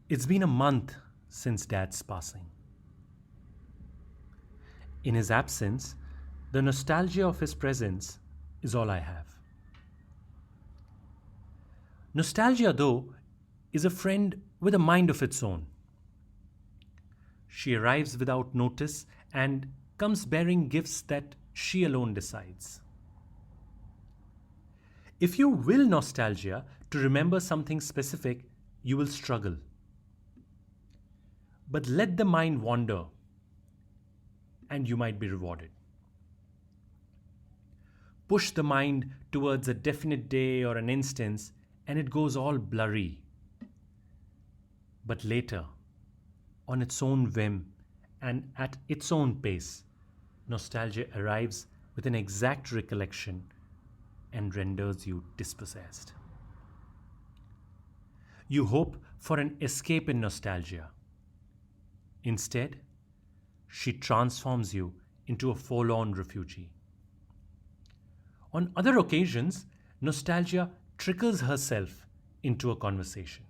It's been a month since Dad's passing. In his absence, the nostalgia of his presence is all I have. Nostalgia, though, is a friend with a mind of its own. She arrives without notice and comes bearing gifts that she alone decides. If you will nostalgia to remember something specific, you will struggle. But let the mind wander, and you might be rewarded. Push the mind towards a definite day or an instance, and it goes all blurry. But later, on its own whim and at its own pace, nostalgia arrives with an exact recollection and renders you dispossessed. You hope for an escape in nostalgia. Instead, she transforms you into a forlorn refugee. On other occasions, nostalgia trickles herself into a conversation.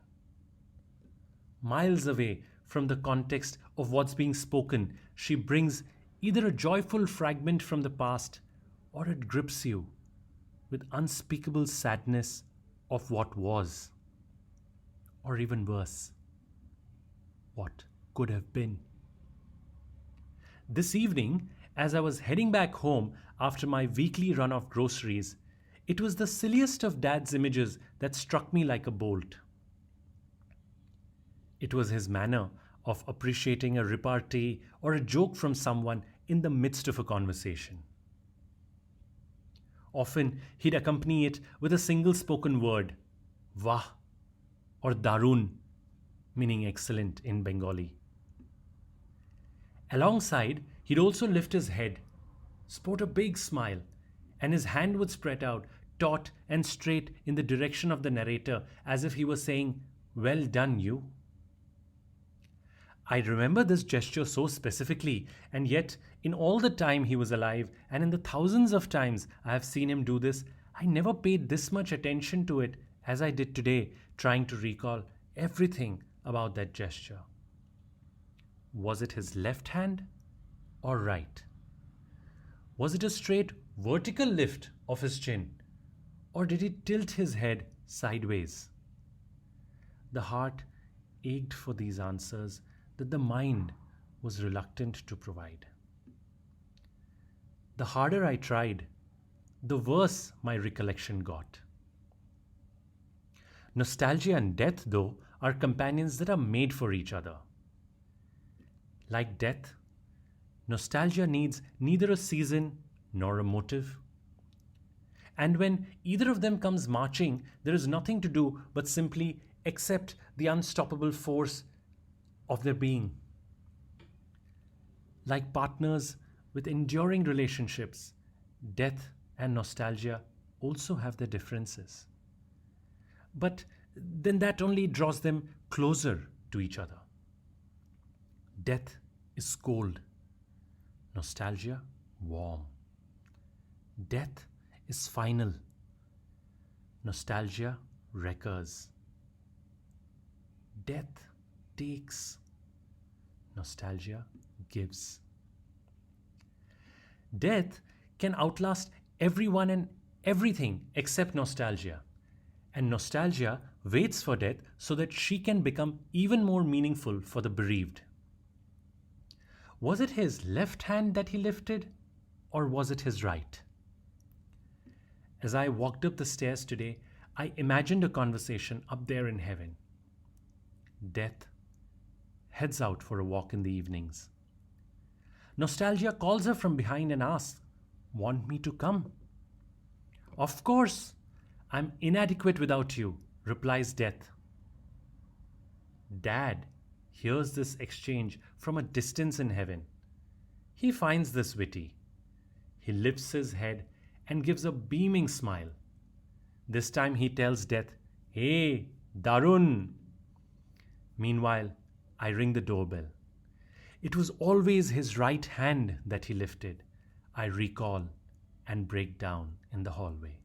Miles away from the context of what's being spoken, she brings either a joyful fragment from the past or it grips you with unspeakable sadness of what was, or even worse, what could have been. This evening, as I was heading back home after my weekly run of groceries, it was the silliest of Dad's images that struck me like a bolt. It was his manner of appreciating a repartee or a joke from someone in the midst of a conversation. Often he'd accompany it with a single spoken word, Wah or Darun, meaning excellent in Bengali. Alongside, he'd also lift his head, sport a big smile, and his hand would spread out, taut and straight in the direction of the narrator, as if he was saying, Well done, you. I remember this gesture so specifically, and yet, in all the time he was alive, and in the thousands of times I have seen him do this, I never paid this much attention to it as I did today, trying to recall everything about that gesture. Was it his left hand or right? Was it a straight vertical lift of his chin, or did he tilt his head sideways? The heart ached for these answers that the mind was reluctant to provide. The harder I tried, the worse my recollection got. Nostalgia and death, though, are companions that are made for each other. Like death, nostalgia needs neither a season nor a motive. And when either of them comes marching, there is nothing to do but simply accept the unstoppable force of their being. Like partners with enduring relationships, death and nostalgia also have their differences. But then that only draws them closer to each other. Death is cold, nostalgia warm. Death is final, nostalgia recurs. Death takes, nostalgia gives. Death can outlast everyone and everything except nostalgia. And nostalgia waits for death so that she can become even more meaningful for the bereaved. Was it his left hand that he lifted, or was it his right? As I walked up the stairs today, I imagined a conversation up there in heaven. Death heads out for a walk in the evenings. Nostalgia calls her from behind and asks, Want me to come? Of course, I'm inadequate without you, replies Death. Dad hears this exchange from a distance in heaven. He finds this witty. He lifts his head and gives a beaming smile. This time he tells Death, Hey, Darun! Meanwhile, I ring the doorbell. It was always his right hand that he lifted. I recall and break down in the hallway.